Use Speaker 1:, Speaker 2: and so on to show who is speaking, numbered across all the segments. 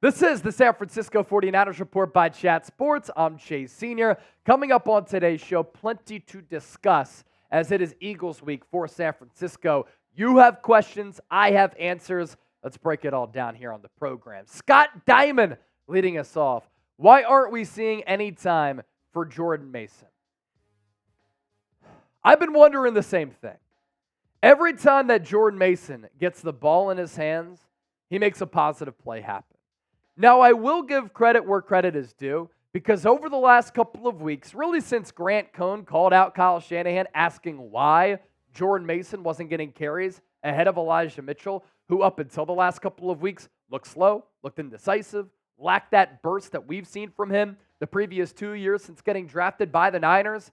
Speaker 1: This is the San Francisco 49ers Report by Chat Sports. I'm Chase Sr. Coming up on today's show, plenty to discuss as it is Eagles week for San Francisco. You have questions, I have answers. Let's break it all down here on the program. Scott Diamond leading us off. Why aren't we seeing any time for Jordan Mason? I've been wondering the same thing. Every time that Jordan Mason gets the ball in his hands, he makes a positive play happen. Now, I will give credit where credit is due, because over the last couple of weeks, really since Grant Cohn called out Kyle Shanahan asking why Jordan Mason wasn't getting carries ahead of Elijah Mitchell, who up until the last couple of weeks looked slow, looked indecisive, lacked that burst that we've seen from him the previous 2 years since getting drafted by the Niners,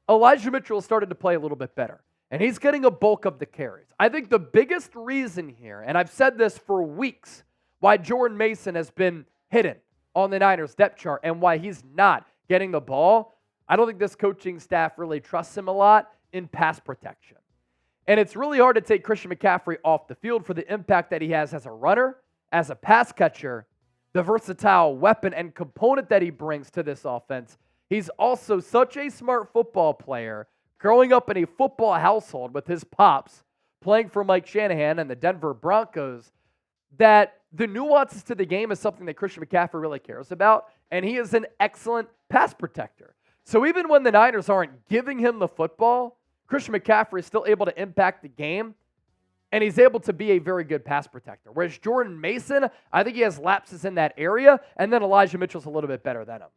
Speaker 1: Elijah Mitchell started to play a little bit better, and he's getting a bulk of the carries. I think the biggest reason here, and I've said this for weeks, why Jordan Mason has been hidden on the Niners depth chart and why he's not getting the ball, I don't think this coaching staff really trusts him a lot in pass protection. And it's really hard to take Christian McCaffrey off the field for the impact that he has as a runner, as a pass catcher, the versatile weapon and component that he brings to this offense. He's also such a smart football player, growing up in a football household with his pops, playing for Mike Shanahan and the Denver Broncos, that the nuances to the game is something that Christian McCaffrey really cares about, and he is an excellent pass protector. So even when the Niners aren't giving him the football, Christian McCaffrey is still able to impact the game, and he's able to be a very good pass protector. Whereas Jordan Mason, I think he has lapses in that area, and then Elijah Mitchell's a little bit better than him.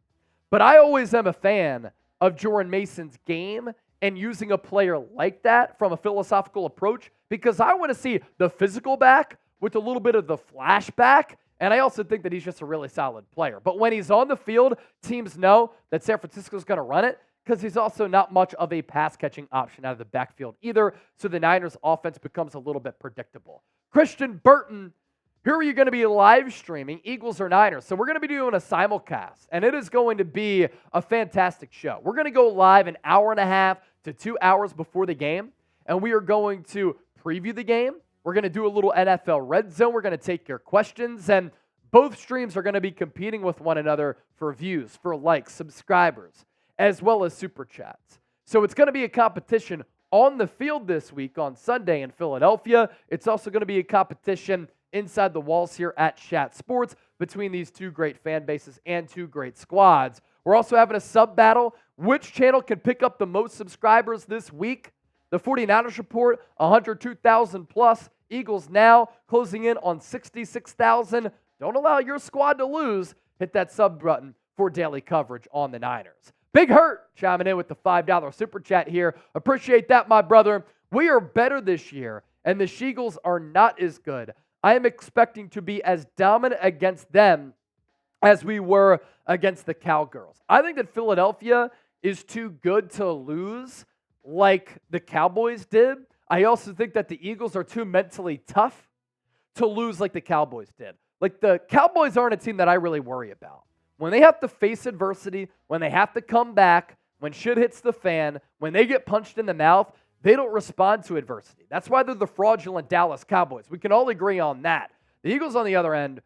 Speaker 1: But I always am a fan of Jordan Mason's game and using a player like that from a philosophical approach, because I want to see the physical back with a little bit of the flashback, and I also think that he's just a really solid player. But when he's on the field, teams know that San Francisco's going to run it, because he's also not much of a pass-catching option out of the backfield either, so the Niners' offense becomes a little bit predictable. Christian Burton, here are you going to be live streaming, Eagles or Niners? So we're going to be doing a simulcast, and it is going to be a fantastic show. We're going to go live an hour and a half to 2 hours before the game, and we are going to preview the game. We're going to do a little NFL Red Zone. We're going to take your questions, and both streams are going to be competing with one another for views, for likes, subscribers, as well as super chats. So it's going to be a competition on the field this week on Sunday in Philadelphia. It's also going to be a competition inside the walls here at Chat Sports between these two great fan bases and two great squads. We're also having a sub battle. Which channel can pick up the most subscribers this week? The 49ers Report, 102,000 plus. Eagles now closing in on 66,000. Don't allow your squad to lose. Hit that sub button for daily coverage on the Niners. Big Hurt chiming in with the $5 super chat here. Appreciate that, my brother. We are better this year, and the Sheagles are not as good. I am expecting to be as dominant against them as we were against the Cowgirls. I think that Philadelphia is too good to lose like the Cowboys did. I also think that the Eagles are too mentally tough to lose like the Cowboys did. Like, the Cowboys aren't a team that I really worry about. When they have to face adversity, when they have to come back, when shit hits the fan, when they get punched in the mouth, they don't respond to adversity. That's why they're the fraudulent Dallas Cowboys. We can all agree on that. The Eagles, on the other end,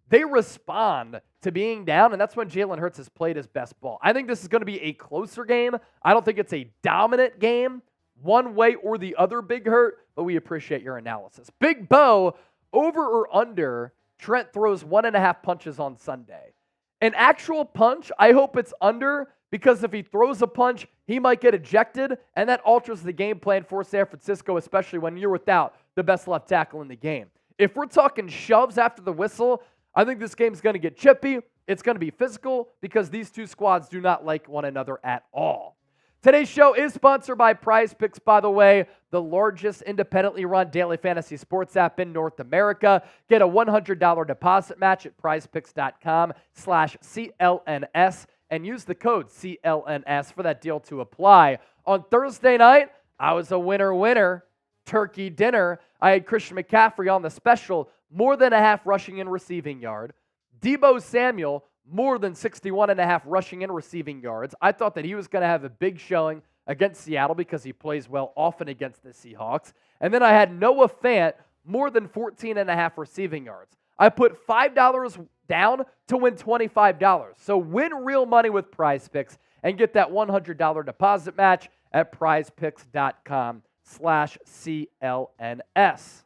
Speaker 1: they respond to being down, and that's when Jalen Hurts has played his best ball. I think this is going to be a closer game. I don't think it's a dominant game, one way or the other, Big Hurt, but we appreciate your analysis. Big Bo, over or under, Trent throws 1.5 punches on Sunday. An actual punch, I hope it's under, because if he throws a punch, he might get ejected, and that alters the game plan for San Francisco, especially when you're without the best left tackle in the game. If we're talking shoves after the whistle, I think this game's going to get chippy. It's going to be physical because these two squads do not like one another at all. Today's show is sponsored by PrizePicks, by the way, the largest independently run daily fantasy sports app in North America. Get a $100 deposit match at prizepicks.com/CLNS and use the code CLNS for that deal to apply. On Thursday night, I was a winner, turkey dinner. I had Christian McCaffrey on the special, more than a half rushing and receiving yard. Deebo Samuel, more than 61.5 rushing and receiving yards. I thought that he was going to have a big showing against Seattle because he plays well often against the Seahawks. And then I had Noah Fant, more than 14.5 receiving yards. I put $5 down to win $25. So win real money with PrizePicks and get that $100 deposit match at prizepicks.com/CLNS.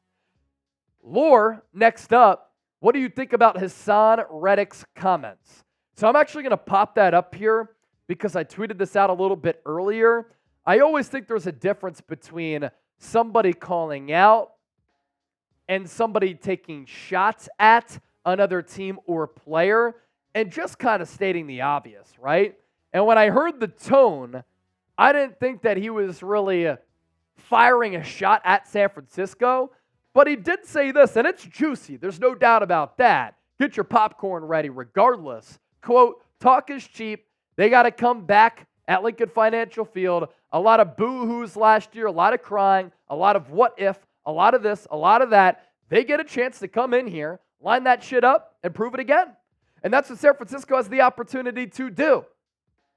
Speaker 1: Lore, next up, what do you think about Haason Reddick's comments? So I'm actually going to pop that up here because I tweeted this out a little bit earlier. I always think there's a difference between somebody calling out and somebody taking shots at another team or player and just kind of stating the obvious, right? And when I heard the tone, I didn't think that he was really firing a shot at San Francisco, but he did say this, and it's juicy. There's no doubt about that. Get your popcorn ready regardless. Quote, talk is cheap. They got to come back at Lincoln Financial Field. A lot of boo-hoos last year, a lot of crying, a lot of what if, a lot of this, a lot of that. They get a chance to come in here, line that shit up, and prove it again. And that's what San Francisco has the opportunity to do.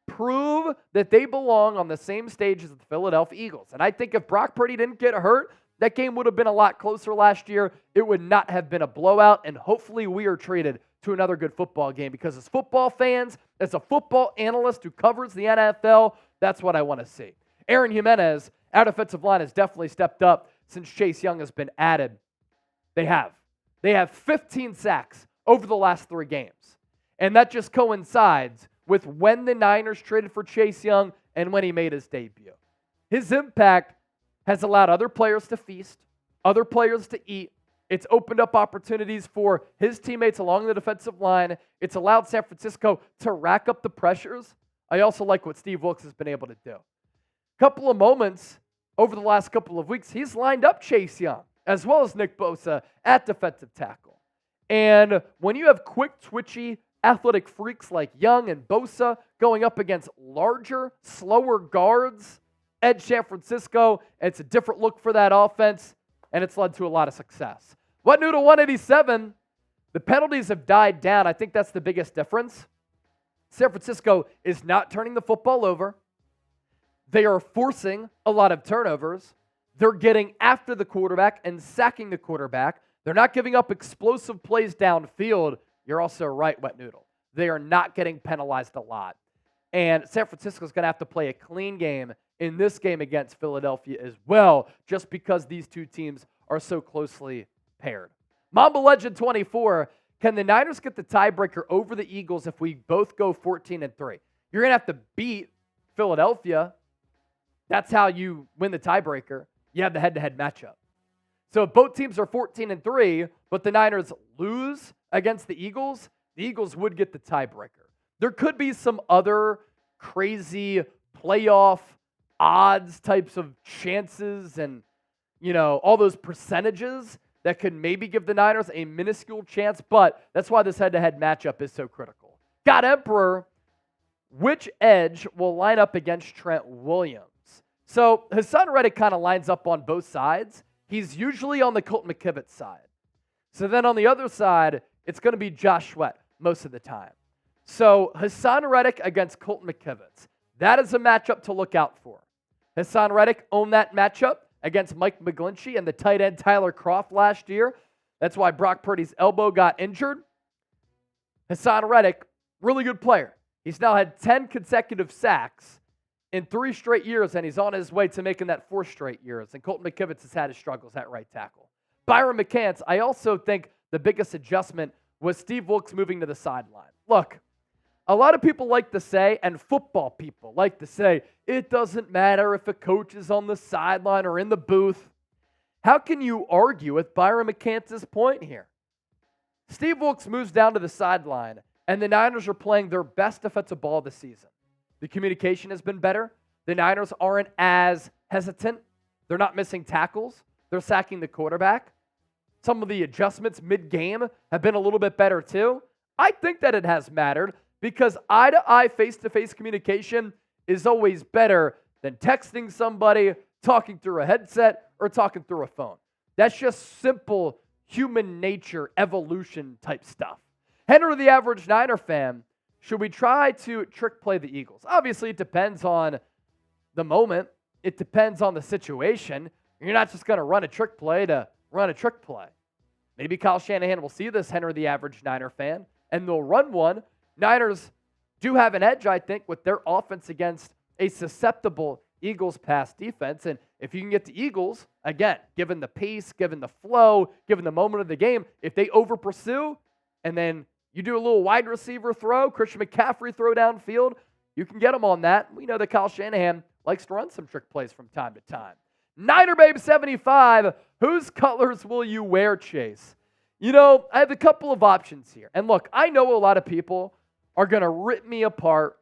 Speaker 1: Prove that they belong on the same stage as the Philadelphia Eagles. And I think if Brock Purdy didn't get hurt, that game would have been a lot closer last year. It would not have been a blowout, and hopefully we are treated to another good football game because as football fans, as a football analyst who covers the NFL, that's what I want to see. Aaron Jimenez, our defensive line, has definitely stepped up since Chase Young has been added. They have. They have 15 sacks over the last 3 games. And that just coincides with when the Niners traded for Chase Young and when he made his debut. His impact has allowed other players to feast, other players to eat. It's opened up opportunities for his teammates along the defensive line. It's allowed San Francisco to rack up the pressures. I also like what Steve Wilks has been able to do. Couple of moments over the last couple of weeks, he's lined up Chase Young as well as Nick Bosa at defensive tackle. And when you have quick, twitchy, athletic freaks like Young and Bosa going up against larger, slower guards, edge San Francisco, it's a different look for that offense, and it's led to a lot of success. What new to 187? The penalties have died down. I think that's the biggest difference. San Francisco is not turning the football over. They are forcing a lot of turnovers. They're getting after the quarterback and sacking the quarterback. They're not giving up explosive plays downfield. You're also right, Wet Noodle. They are not getting penalized a lot. And San Francisco's going to have to play a clean game in this game against Philadelphia as well, just because these two teams are so closely paired. Mamba Legend 24, can the Niners get the tiebreaker over the Eagles if we both go 14-3? You're going to have to beat Philadelphia. That's how you win the tiebreaker. You have the head-to-head matchup. So if both teams are 14-3, but the Niners lose against the Eagles would get the tiebreaker. There could be some other crazy playoff odds types of chances and, all those percentages that could maybe give the Niners a minuscule chance, but that's why this head-to-head matchup is so critical. God Emperor, which edge will line up against Trent Williams? So Haason Reddick kind of lines up on both sides. He's usually on the Colton McKivitz side. So then on the other side, it's going to be Josh Sweat most of the time. So Haason Reddick against Colton McKivitz. That is a matchup to look out for. Haason Reddick owned that matchup against Mike McGlinchey and the tight end Tyler Kroft last year. That's why Brock Purdy's elbow got injured. Haason Reddick, really good player. He's now had 10 consecutive sacks in 3 straight years, and he's on his way to making that 4 straight years. And Colton McKivitz has had his struggles at right tackle. Byron McCants, I also think the biggest adjustment was Steve Wilks moving to the sideline. Look, a lot of people like to say, and football people like to say, it doesn't matter if a coach is on the sideline or in the booth. How can you argue with Byron McCants' point here? Steve Wilks moves down to the sideline, and the Niners are playing their best defensive ball of the season. The communication has been better. The Niners aren't as hesitant. They're not missing tackles. They're sacking the quarterback. Some of the adjustments mid-game have been a little bit better too. I think that it has mattered because eye-to-eye, face-to-face communication is always better than texting somebody, talking through a headset, or talking through a phone. That's just simple human nature, evolution type stuff. Henry, the average Niner fan, should we try to trick play the Eagles? Obviously, it depends on the moment. It depends on the situation. You're not just going to run a trick play to run a trick play. Maybe Kyle Shanahan will see this Henry the average Niner fan, and they'll run one. Niners do have an edge, I think, with their offense against a susceptible Eagles pass defense. And if you can get the Eagles, again, given the pace, given the flow, given the moment of the game, if they over pursue and then you do a little wide receiver throw, Christian McCaffrey throw downfield, you can get them on that. We know that Kyle Shanahan likes to run some trick plays from time to time. Niner Babe 75, whose colors will you wear, Chase? You know, I have a couple of options here. And look, I know a lot of people are going to rip me apart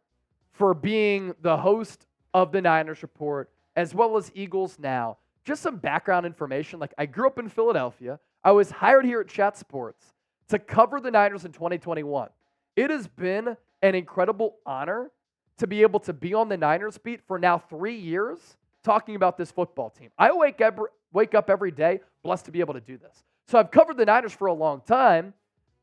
Speaker 1: for being the host of the Niners Report, as well as Eagles Now. Just some background information. Like, I grew up in Philadelphia. I was hired here at Chat Sports to cover the Niners in 2021. It has been an incredible honor to be able to be on the Niners beat for now 3 years talking about this football team. I wake up every day blessed to be able to do this. So I've covered the Niners for a long time.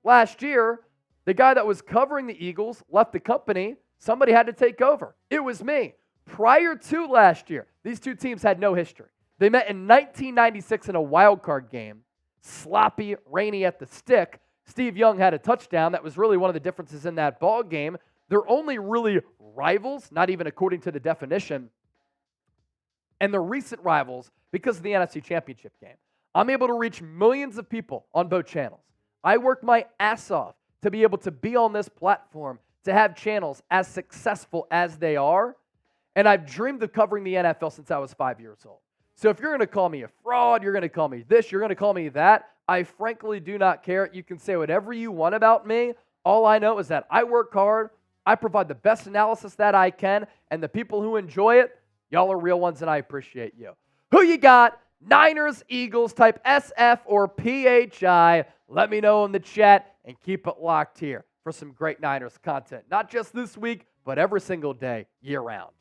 Speaker 1: Last year, the guy that was covering the Eagles left the company. Somebody had to take over. It was me. Prior to last year, these two teams had no history. They met in 1996 in a wild card game. Sloppy, rainy at the stick. Steve Young had a touchdown. That was really one of the differences in that ball game. They're only really rivals, not even according to the definition. And they're recent rivals because of the NFC Championship game. I'm able to reach millions of people on both channels. I work my ass off to be able to be on this platform, to have channels as successful as they are. And I've dreamed of covering the NFL since I was 5 years old. So if you're going to call me a fraud, you're going to call me this, you're going to call me that, I frankly do not care. You can say whatever you want about me. All I know is that I work hard, I provide the best analysis that I can, and the people who enjoy it, y'all are real ones, and I appreciate you. Who you got? Niners, Eagles, type SF or PHI. Let me know in the chat and keep it locked here for some great Niners content. Not just this week, but every single day, year round.